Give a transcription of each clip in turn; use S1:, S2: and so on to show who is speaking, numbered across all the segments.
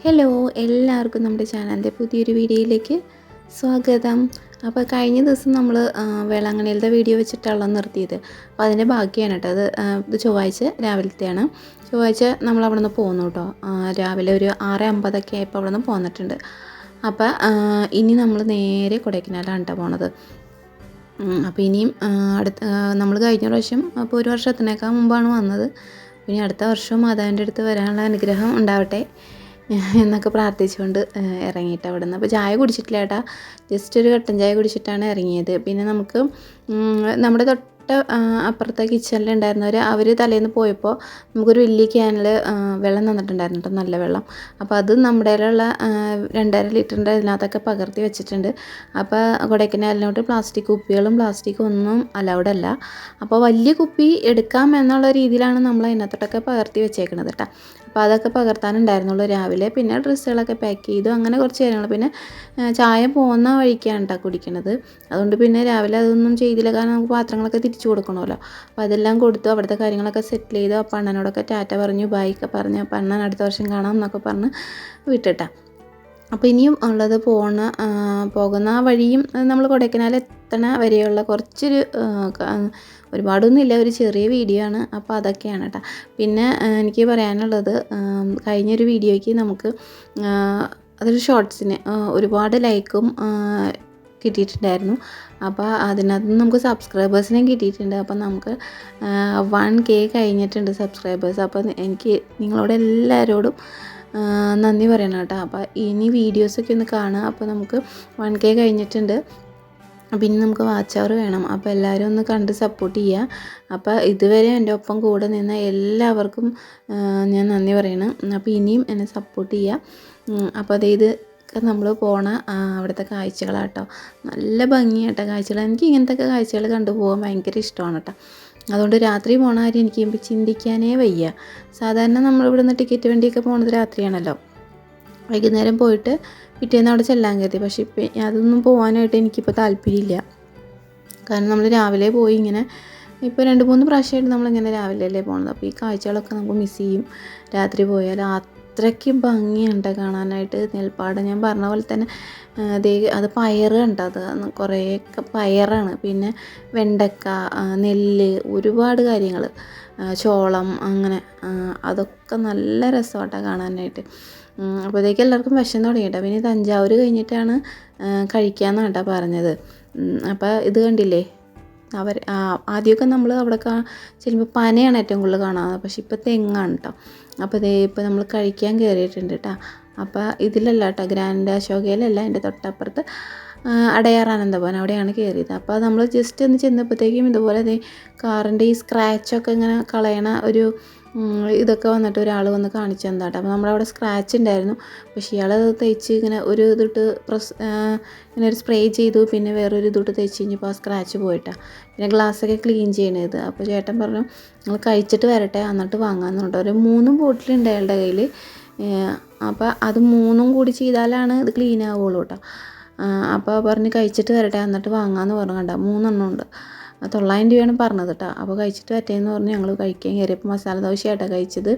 S1: Hello, എല്ലാവർക്കും നമ്മുടെ ചാനലിൻ്റെ പുതിയൊരു വീഡിയോയിലേക്ക് സ്വാഗതം. അപ്പോൾ കഴിഞ്ഞ ദിവസം നമ്മൾ വേളാങ്കണ്ണിയിലത്തെ വീഡിയോ വെച്ചിട്ടാണല്ലോ നിർത്തിയത്. അപ്പോൾ അതിൻ്റെ ബാക്കിയാണ് കേട്ടോ ഇത് ചൊവ്വാഴ്ച രാവിലത്തെയാണ്. ചൊവ്വാഴ്ച നമ്മൾ അവിടെ നിന്ന് പോന്നു കേട്ടോ. രാവിലെ ഒരു 6:50 ആയപ്പോൾ അവിടെ നിന്ന് പോന്നിട്ടുണ്ട്. അപ്പോൾ ഇനി നമ്മൾ നേരെ കൊടൈക്കനാലാണ് കേട്ടോ പോണത്. അപ്പോൾ ഇനിയും നമ്മൾ കഴിഞ്ഞ പ്രാവശ്യം അപ്പോൾ ഒരു വർഷത്തിനേക്കാൾ മുമ്പാണ് വന്നത്. പിന്നെ അടുത്ത വർഷവും മാതാവിൻ്റെ അടുത്ത് വരാനുള്ള അനുഗ്രഹം ഉണ്ടാവട്ടെ എന്നൊക്കെ പ്രാർത്ഥിച്ചുകൊണ്ട് ഇറങ്ങിയിട്ട് അവിടെ നിന്ന്. അപ്പോൾ ചായ കുടിച്ചിട്ടില്ല കേട്ടോ, ജസ്റ്റ് ഒരു കട്ടൻ ചായ കുടിച്ചിട്ടാണ് ഇറങ്ങിയത്. പിന്നെ നമുക്ക് നമ്മുടെ അപ്പുറത്തെ കിച്ചണിലുണ്ടായിരുന്നവർ അവർ തലേന്ന് പോയപ്പോൾ നമുക്കൊരു വലിയ ക്യാനിൽ വെള്ളം തന്നിട്ടുണ്ടായിരുന്നു കേട്ടോ, നല്ല വെള്ളം. അപ്പോൾ അത് നമ്മുടെ കയ്യിലുള്ള 2.5 ലിറ്ററിൻ്റെ ഇതിനകത്തൊക്കെ പകർത്തി വെച്ചിട്ടുണ്ട്. അപ്പോൾ കൊടൈക്കനാലിനോട്ട് പ്ലാസ്റ്റിക് കുപ്പികളും പ്ലാസ്റ്റിക്കും ഒന്നും അലൗഡ് അല്ല. അപ്പോൾ വലിയ കുപ്പി എടുക്കാം എന്നുള്ള രീതിയിലാണ് നമ്മൾ അതിനകത്തോട്ടൊക്കെ പകർത്തി വെച്ചേക്കുന്നത് കേട്ടോ. അപ്പോൾ അതൊക്കെ പകർത്താനുണ്ടായിരുന്നുള്ളൂ രാവിലെ. പിന്നെ ഡ്രസ്സുകളൊക്കെ പാക്ക് ചെയ്തു, അങ്ങനെ കുറച്ച് കാര്യങ്ങൾ. പിന്നെ ചായ പോകുന്ന വഴിക്കാണ് കേട്ടോ കുടിക്കണത്. അതുകൊണ്ട് പിന്നെ രാവിലെ അതൊന്നും ചെയ്തില്ല, കാരണം നമുക്ക് പാത്രങ്ങളൊക്കെ തിരിച്ചു കൊടുക്കണമല്ലോ. അപ്പോൾ അതെല്ലാം കൊടുത്തു, അവിടുത്തെ കാര്യങ്ങളൊക്കെ സെറ്റിൽ ചെയ്തു. അപ്പോൾ അണ്ണനോടൊക്കെ ടാറ്റ പറഞ്ഞു, ബായൊക്കെ പറഞ്ഞു. അപ്പോൾ അണ്ണൻ അടുത്ത വർഷം കാണാം എന്നൊക്കെ പറഞ്ഞ് വിട്ടിട്ടാ. അപ്പോൾ ഇനിയും ഉള്ളത് പോകുന്ന വഴിയും നമ്മൾ കൊടൈക്കനാൽ എത്തണ വരെയുള്ള കുറച്ചൊരു ഒരുപാടൊന്നുമില്ല, ഒരു ചെറിയ വീഡിയോ ആണ്. അപ്പോൾ അതൊക്കെയാണ് കേട്ടോ. പിന്നെ എനിക്ക് പറയാനുള്ളത്, കഴിഞ്ഞൊരു വീഡിയോയ്ക്ക് നമുക്ക് അതൊരു ഷോർട്സിന് ഒരുപാട് ലൈക്കും കിട്ടിയിട്ടുണ്ടായിരുന്നു. അപ്പോൾ അതിനകത്ത് നമുക്ക് സബ്സ്ക്രൈബേഴ്സിനെയും കിട്ടിയിട്ടുണ്ട്. അപ്പോൾ നമുക്ക് 1K കഴിഞ്ഞിട്ടുണ്ട് സബ്സ്ക്രൈബേഴ്സ്. അപ്പോൾ എനിക്ക് നിങ്ങളോട് എല്ലാവരോടും നന്ദി പറയണം കേട്ടോ. അപ്പോൾ ഇനി വീഡിയോസൊക്കെ ഒന്ന് കാണുക. അപ്പോൾ നമുക്ക് 1K കഴിഞ്ഞിട്ടുണ്ട്. പിന്നെ നമുക്ക് വാച്ച് അവർ വേണം. അപ്പോൾ എല്ലാവരും ഒന്ന് കണ്ട് സപ്പോർട്ട് ചെയ്യുക. അപ്പോൾ ഇതുവരെ എൻ്റെ ഒപ്പം കൂടെ നിന്ന എല്ലാവർക്കും ഞാൻ നന്ദി പറയണം. അപ്പോൾ ഇനിയും എന്നെ സപ്പോർട്ട് ചെയ്യുക. അപ്പോൾ അതായത് നമ്മൾ പോണ അവിടുത്തെ കാഴ്ചകളാട്ടോ, നല്ല ഭംഗിയാട്ടോ കാഴ്ചകൾ. എനിക്ക് ഇങ്ങനത്തെ കാഴ്ചകൾ കണ്ടുപോകാൻ ഭയങ്കര ഇഷ്ടമാണ് കേട്ടോ. അതുകൊണ്ട് രാത്രി പോണ കാര്യം എനിക്ക് ചിന്തിക്കാനേ വയ്യ. സാധാരണ നമ്മളിവിടെ നിന്ന് ടിക്കറ്റ് വണ്ടിയൊക്കെ പോണത് രാത്രിയാണല്ലോ. വൈകുന്നേരം പോയിട്ട് പിറ്റേന്ന് അവിടെ ചെല്ലാൻ കരുതി. പക്ഷേ ഇപ്പം അതൊന്നും പോകാനായിട്ട് എനിക്കിപ്പോൾ താല്പര്യമില്ല. കാരണം നമ്മൾ രാവിലെ പോയി ഇങ്ങനെ ഇപ്പോൾ 2-3 പ്രാവശ്യമായിട്ട് നമ്മളിങ്ങനെ രാവിലെയല്ലേ പോകണത്. അപ്പോൾ ഈ കാഴ്ചകളൊക്കെ നമുക്ക് മിസ് ചെയ്യും രാത്രി പോയാൽ. അത്രയ്ക്ക് ഭംഗിയുണ്ട് കാണാനായിട്ട്. നെൽപ്പാടം ഞാൻ പറഞ്ഞ പോലെ തന്നെ അത് പയറ് കണ്ടോ, അത് കുറേയൊക്കെ പയറാണ്. പിന്നെ വെണ്ടക്ക, നെല്ല്, ഒരുപാട് കാര്യങ്ങൾ, ചോളം, അങ്ങനെ അതൊക്കെ നല്ല രസമാട്ടോ കാണാനായിട്ട്. അപ്പോഴത്തേക്ക് എല്ലാവർക്കും വിശന്ന് തുടങ്ങിയിട്ടോ. പിന്നെ തഞ്ചാവൂർ കഴിഞ്ഞിട്ടാണ് കഴിക്കാമെന്നാണ് കേട്ടോ പറഞ്ഞത്. അപ്പോൾ ഇത് കണ്ടില്ലേ, ആദ്യമൊക്കെ നമ്മൾ അവിടെ ചെല്ലുമ്പോൾ പനയാണ് ഏറ്റവും കൂടുതൽ കാണാറ്. പക്ഷെ ഇപ്പോൾ തെങ്ങാണ് കേട്ടോ. അപ്പോൾ ഇപ്പോൾ നമ്മൾ കഴിക്കാൻ കയറിയിട്ടുണ്ട് കേട്ടോ. അപ്പോൾ ഇതിലല്ല കേട്ടോ, ഗ്രാൻഡ് അശോകയിലല്ല, എൻ്റെ തൊട്ടപ്പുറത്ത് അടയാർ ആനന്ദഭവൻ, അവിടെയാണ് കയറിയത്. അപ്പോൾ നമ്മൾ ജസ്റ്റ് ഒന്ന് ചെന്നപ്പോഴത്തേക്കും ഇതുപോലെ കാറിൻ്റെ ഈ സ്ക്രാച്ചൊക്കെ ഇങ്ങനെ കളയണ ഒരു ഇതൊക്കെ വന്നിട്ട് ഒരാൾ വന്ന് കാണിച്ചു തന്നാട്ടോ. അപ്പോൾ നമ്മളവിടെ സ്ക്രാച്ച് ഉണ്ടായിരുന്നു. പക്ഷേ ഇയാൾ തേച്ച് ഇങ്ങനെ ഒരു ഇതിട്ട് ഇങ്ങനെ ഒരു സ്പ്രേ ചെയ്തു. പിന്നെ വേറൊരു ഇതിട്ട് തേച്ച് കഴിഞ്ഞപ്പോൾ ആ സ്ക്രാച്ച് പോയിട്ടാണ്. പിന്നെ ഗ്ലാസ്സൊക്കെ ക്ലീൻ ചെയ്യണത്. അപ്പോൾ ചേട്ടൻ പറഞ്ഞു നിങ്ങൾ കഴിച്ചിട്ട് വരട്ടെ എന്നിട്ട് വാങ്ങാമെന്നുണ്ട്. ഒരു 3 ബോട്ടിലുണ്ട് അയാളുടെ കയ്യിൽ. അപ്പോൾ അത് 3 കൂടി ചെയ്താലാണ് ഇത് ക്ലീൻ ആവുള്ളൂ കേട്ടോ. അപ്പോൾ പറഞ്ഞ് കഴിച്ചിട്ട് വരട്ടെ എന്നിട്ട് വാങ്ങാമെന്ന് പറഞ്ഞു. കണ്ട 3 എണ്ണം ഉണ്ട്. 900 രൂപയാണ് പറഞ്ഞത് കേട്ടോ. അപ്പോൾ കഴിച്ചിട്ട് പറ്റേന്ന് പറഞ്ഞ് ഞങ്ങൾ കഴിക്കാൻ കയറിയപ്പോൾ മസാല ദോശയായിട്ടാണ് കഴിച്ചത്.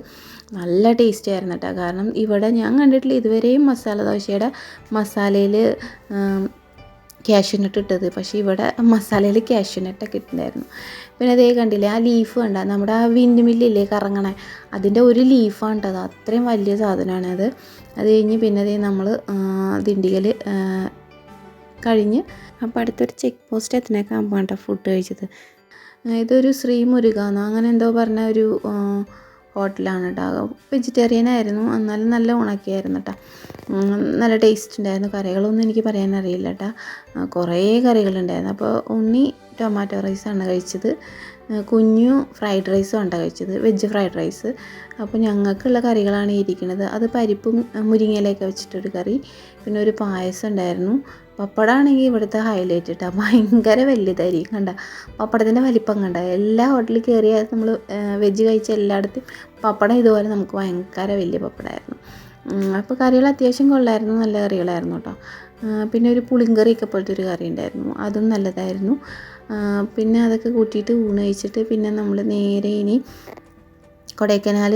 S1: നല്ല ടേസ്റ്റ് ആയിരുന്നു കേട്ടോ. കാരണം ഇവിടെ ഞാൻ കണ്ടിട്ടില്ല ഇതുവരെയും മസാല ദോശയുടെ മസാലയിൽ കാഷ്യൂനട്ട് ഇട്ടത്. പക്ഷേ ഇവിടെ മസാലയിൽ കാഷ്യൂനട്ടൊക്കെ ഇട്ടിട്ടുണ്ടായിരുന്നു. പിന്നെ അതേ കണ്ടില്ലേ, ആ ലീഫ് കണ്ട, നമ്മുടെ ആ വിൻഡ് മില്ലില്ലേ കറങ്ങണേ, അതിൻ്റെ ഒരു ലീഫാണ് കേട്ടോ. അത് അത്രയും വലിയ സാധനമാണ് അത്. അത് കഴിഞ്ഞ് പിന്നെ അതേ നമ്മൾ ദിണ്ടിഗൽ കഴിഞ്ഞ് അപ്പോൾ അടുത്തൊരു ചെക്ക് പോസ്റ്റ് എത്തണേക്ക് ആകുമ്പോൾ കേട്ടോ ഫുഡ് കഴിച്ചത്. ഇതൊരു ശ്രീ മുരുകാന്നോ അങ്ങനെ എന്തോ പറഞ്ഞ ഒരു ഹോട്ടലാണ് കേട്ടോ. വെജിറ്റേറിയൻ ആയിരുന്നു, എന്നാലും നല്ല ഉണക്കിയായിരുന്നു കേട്ടോ. നല്ല ടേസ്റ്റ് ഉണ്ടായിരുന്നു. കറികളൊന്നും എനിക്ക് പറയാനറിയില്ല കേട്ടോ. കുറേ കറികളുണ്ടായിരുന്നു. അപ്പോൾ ഉണ്ണി ടൊമാറ്റോ റൈസാണ് കഴിച്ചത്, കുഞ്ഞു ഫ്രൈഡ് റൈസും ആണ് കഴിച്ചത്, വെജ് ഫ്രൈഡ് റൈസ്. അപ്പോൾ ഞങ്ങൾക്കുള്ള കറികളാണ് ഇരിക്കുന്നത്. അത് പരിപ്പും മുരിങ്ങയിലൊക്കെ വെച്ചിട്ടൊരു കറി, പിന്നെ ഒരു പായസം ഉണ്ടായിരുന്നു. പപ്പടമാണെങ്കിൽ ഇവിടുത്തെ ഹൈലൈറ്റ് കേട്ടോ. ഭയങ്കര വലുതായിരിക്കും കണ്ട, പപ്പടത്തിൻ്റെ വലിപ്പം കണ്ട. എല്ലാ ഹോട്ടലിൽ കയറിയാൽ നമ്മൾ വെജ് കഴിച്ച എല്ലായിടത്തും പപ്പടം ഇതുപോലെ നമുക്ക് ഭയങ്കര വലിയ പപ്പടമായിരുന്നു. അപ്പോൾ കറികൾ അത്യാവശ്യം കൊള്ളായിരുന്നു, നല്ല കറികളായിരുന്നു കേട്ടോ. പിന്നെ ഒരു പുളിങ്കറിയൊക്കെ പോലത്തെ ഒരു കറി ഉണ്ടായിരുന്നു, അതും നല്ലതായിരുന്നു. പിന്നെ അതൊക്കെ കൂട്ടിയിട്ട് ഊണ് കഴിച്ചിട്ട് പിന്നെ നമ്മൾ നേരെ ഇനി കൊടൈക്കനാൽ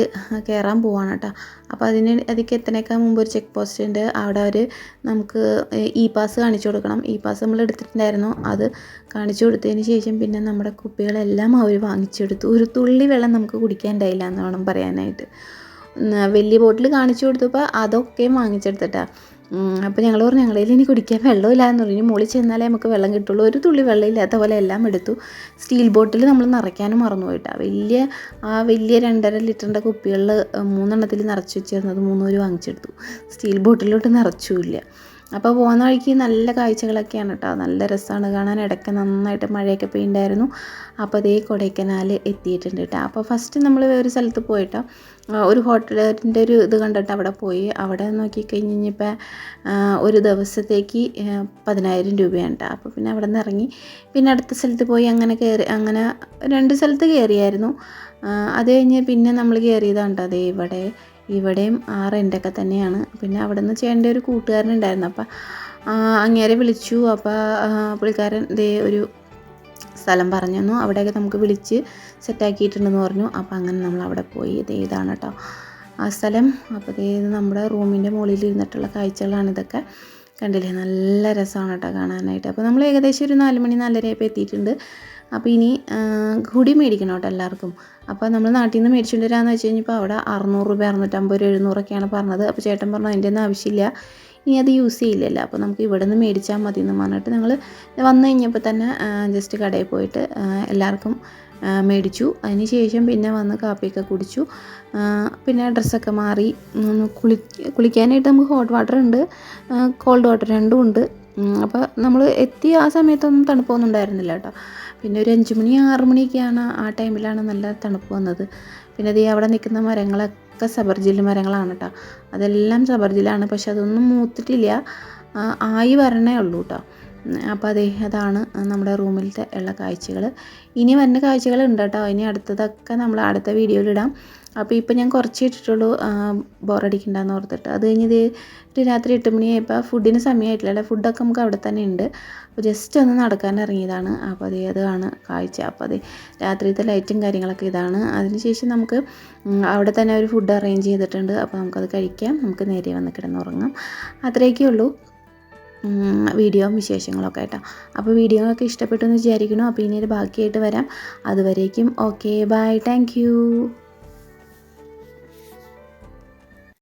S1: കയറാൻ പോവാണ് കേട്ടോ. അപ്പോൾ അതിലേക്ക് എത്തണേക്കാൾ മുമ്പ് ഒരു ചെക്ക് പോസ്റ്റ് ഉണ്ട്. അവിടെ അവർ നമുക്ക് ഇ പാസ് കാണിച്ചു കൊടുക്കണം. ഇ പാസ് നമ്മൾ എടുത്തിട്ടുണ്ടായിരുന്നു. അത് കാണിച്ചു കൊടുത്തതിന് ശേഷം പിന്നെ നമ്മുടെ കുപ്പികളെല്ലാം അവർ വാങ്ങിച്ചെടുത്തു. ഒരു തുള്ളി വെള്ളം നമുക്ക് കുടിക്കാൻ ഉണ്ടായില്ല എന്ന് വേണം പറയാനായിട്ട്. വലിയ ബോട്ടിൽ കാണിച്ചു കൊടുത്തപ്പോൾ അതൊക്കെ വാങ്ങിച്ചെടുത്തിട്ടാണ്. അപ്പോൾ ഞങ്ങൾ പറഞ്ഞു ഞങ്ങളതിൽ ഇനി കുടിക്കാൻ വെള്ളമില്ല എന്ന് പറഞ്ഞു. മുകളിൽ ചെന്നാലേ നമുക്ക് വെള്ളം കിട്ടുള്ളൂ. ഒരു തുള്ളി വെള്ളം ഇല്ലാത്ത പോലെ എല്ലാം എടുത്തു. സ്റ്റീൽ ബോട്ടിൽ നമ്മൾ നിറയ്ക്കാനും മറന്നു പോയിട്ടാണ്. വലിയ 2.5 ലിറ്ററിൻ്റെ കുപ്പികളിൽ 3 എണ്ണത്തിൽ നിറച്ച് വെച്ചിരുന്നത് 3 പേര് വാങ്ങിച്ചെടുത്തു. സ്റ്റീൽ ബോട്ടിലോട്ട് നിറച്ചുമില്ല. അപ്പോൾ പോകുന്ന വഴിക്ക് നല്ല കാഴ്ചകളൊക്കെയാണ് കേട്ടോ. നല്ല രസമാണ് കാണാൻ. ഇടയ്ക്ക് നന്നായിട്ട് മഴയൊക്കെ പെയ്യുണ്ടായിരുന്നു. അപ്പോൾ അതേ കൊടൈക്കനാൽ എത്തിയിട്ടുണ്ട് കേട്ടോ. അപ്പോൾ ഫസ്റ്റ് നമ്മൾ ഒരു സ്ഥലത്ത് പോയിട്ടോ ഒരു ഹോട്ടലിൻ്റെ ഒരു ഇത് കണ്ടിട്ട് അവിടെ പോയി. അവിടെ നോക്കിക്കഴിഞ്ഞപ്പോൾ ഒരു ദിവസത്തേക്ക് 10,000 രൂപയാണ് കേട്ടോ. അപ്പോൾ പിന്നെ അവിടെ നിന്ന് ഇറങ്ങി പിന്നെ അടുത്ത സ്ഥലത്ത് പോയി അങ്ങനെ 2 സ്ഥലത്ത് കയറിയായിരുന്നു. അത് കഴിഞ്ഞ് പിന്നെ നമ്മൾ കയറിയതാണ് കേട്ടോ. അതേ ഇവിടെയും റെൻ്റൊക്കെ തന്നെയാണ്. പിന്നെ അവിടെ നിന്ന് ചെയ്യേണ്ട ഒരു കൂട്ടുകാരനുണ്ടായിരുന്നു. അപ്പോൾ അങ്ങേരെ വിളിച്ചു. അപ്പോൾ പുള്ളിക്കാരൻ ഒരു സ്ഥലം പറഞ്ഞു തന്നു. അവിടെയൊക്കെ നമുക്ക് വിളിച്ച് സെറ്റാക്കിയിട്ടുണ്ടെന്ന് പറഞ്ഞു. അപ്പോൾ അങ്ങനെ നമ്മൾ അവിടെ പോയി. ഇതാണ് കേട്ടോ ആ സ്ഥലം. അപ്പോൾ നമ്മുടെ റൂമിൻ്റെ മുകളിൽ ഇരുന്നിട്ടുള്ള കാഴ്ചകളാണ് ഇതൊക്കെ. കണ്ടില്ലേ, നല്ല രസമാണ് കേട്ടോ കാണാനായിട്ട്. അപ്പോൾ നമ്മൾ ഏകദേശം ഒരു 4 മണി 4:30 ആയപ്പോൾ എത്തിയിട്ടുണ്ട്. അപ്പോൾ ഇനി ഹുഡി മേടിക്കണം കേട്ടോ എല്ലാവർക്കും. അപ്പോൾ നമ്മൾ നാട്ടിൽ നിന്ന് മേടിച്ചുകൊണ്ട് വരാമെന്ന് വെച്ച് കഴിഞ്ഞപ്പോൾ അവിടെ 600 രൂപ 650 700 പറഞ്ഞത്. അപ്പോൾ ചേട്ടൻ പറഞ്ഞു അതിൻ്റെ ഒന്നും ആവശ്യമില്ല, ഇനി അത് യൂസ് ചെയ്യില്ലല്ലോ, അപ്പോൾ നമുക്ക് ഇവിടെ നിന്ന് മേടിച്ചാൽ മതി എന്ന് പറഞ്ഞിട്ട് ഞങ്ങൾ വന്നു കഴിഞ്ഞപ്പോൾ തന്നെ ജസ്റ്റ് കടയിൽ പോയിട്ട് എല്ലാവർക്കും മേടിച്ചു. അതിന് ശേഷം പിന്നെ വന്ന് കാപ്പിയൊക്കെ കുടിച്ചു. പിന്നെ ഡ്രസ്സൊക്കെ മാറി കുളിക്കാനായിട്ട് നമുക്ക് ഹോട്ട് വാട്ടർ ഉണ്ട്, കോൾഡ് വാട്ടർ രണ്ടും ഉണ്ട്. അപ്പോൾ നമ്മൾ എത്തിയ ആ സമയത്തൊന്നും തണുപ്പൊന്നും ഉണ്ടായിരുന്നില്ല കേട്ടോ. പിന്നെ ഒരു 5 മണി 6 മണിയൊക്കെയാണ് ആ ടൈമിലാണ് നല്ല തണുപ്പ് വന്നത്. പിന്നെ അവിടെ നിൽക്കുന്ന മരങ്ങളൊക്കെ സബർജിൽ മരങ്ങളാണ് കേട്ടോ. അതെല്ലാം സബർജിലാണ്, പക്ഷെ അതൊന്നും മൂത്തിട്ടില്ല, ആയി വരണേ ഉള്ളൂ കേട്ടോ. അപ്പോൾ അതാണ് നമ്മുടെ റൂമിലത്തെ ഉള്ള കാഴ്ചകൾ. ഇനി വരുന്ന കാഴ്ചകളുണ്ട് കേട്ടോ. ഇനി അടുത്തതൊക്കെ നമ്മൾ അടുത്ത വീഡിയോയിലിടാം. അപ്പോൾ ഇപ്പോൾ ഞാൻ കുറച്ച് ഇട്ടിട്ടുള്ളൂ ബോറടിക്കണ്ടെന്ന് ഓർത്തിട്ട്. അത് കഴിഞ്ഞ് ഒരു രാത്രി 8 മണിയായപ്പോൾ ഫുഡിന് സമയമായിട്ടില്ല. ഫുഡൊക്കെ നമുക്ക് അവിടെ തന്നെ ഉണ്ട്. അപ്പോൾ ജസ്റ്റ് ഒന്ന് നടക്കാൻ ഇറങ്ങിയതാണ്. അപ്പോൾ അതാണ് കാഴ്ച. അപ്പോൾ രാത്രിയത്തെ ലൈറ്റും കാര്യങ്ങളൊക്കെ ഇതാണ്. അതിനുശേഷം നമുക്ക് അവിടെ തന്നെ ഒരു ഫുഡ് അറേഞ്ച് ചെയ്തിട്ടുണ്ട്. അപ്പോൾ നമുക്കത് കഴിക്കാം, നമുക്ക് നേരെ വന്ന് കിടന്നുറങ്ങാം. അത്രയൊക്കെ ഉള്ളൂ വീഡിയോയും വിശേഷങ്ങളൊക്കെ കേട്ടോ. അപ്പോൾ വീഡിയോകളൊക്കെ ഇഷ്ടപ്പെട്ടു എന്ന് വിചാരിക്കുന്നു. അപ്പോൾ ഇനി ഒരു ബാക്കിയായിട്ട് വരാം. അതുവരേക്കും ഓക്കെ, ബൈ, താങ്ക് യു.